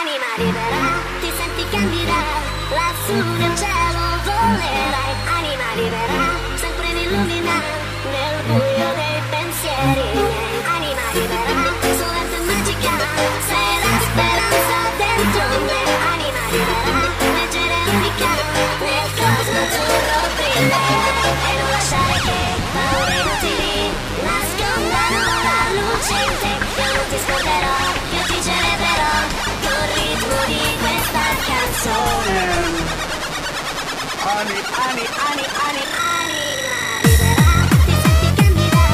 Anima libera, ti senti candida, lassù nel cielo volerai. Anima libera, sempre mi illumina nel buio dei pensieri miei. Anima libera, solamente magica, sei la speranza dentro me. Anima libera, leggera e unica, nel cosmo azzurro brillerai. E non lasciare che paure inutili nascondano la luce in te. Io non ti scorderò, io ti celebrerò col ritmo di questa canzone. Ani, ani, ani, ani, Anima libera, ti senti candida,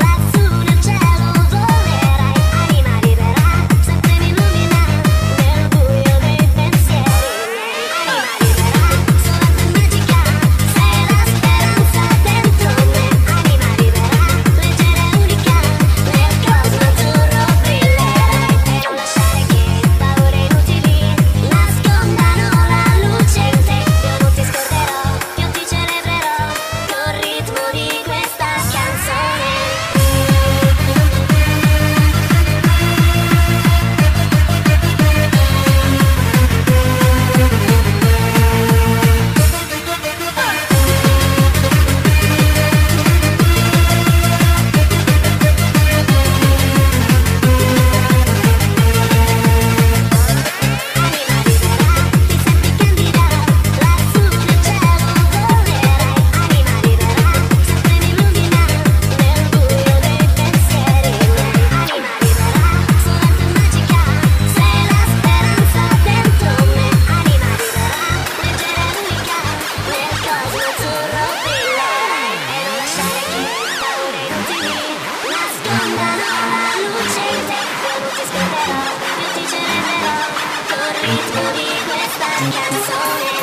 lassù nel cielo volerai. Anima libera, sempre mi illumina nel buio dei pensieri miei. Anima libera, solamente magica, sei la speranza dentro me. Anima libera, leggera e unica, nel cosmo azzurro brillerai. E non lasciare che paure inutili nascondano la luce in te. Io non ti scorderò, io ti celebrerò col ritmo di questa canzone. Anima libera, ti senti candida, lassù nel cielo volerai. Anima libera, sempre mi illumina nel buio dei pensieri miei. Anima libera, solamente magica, sei la speranza dentro me. Anima libera, leggera e unica, nel cosmo azzurro brillerai. E non lasciare che paure inutili nascondano la luce in te. Io non ti scorderò, io ti celebrerò col ritmo di questa canzone.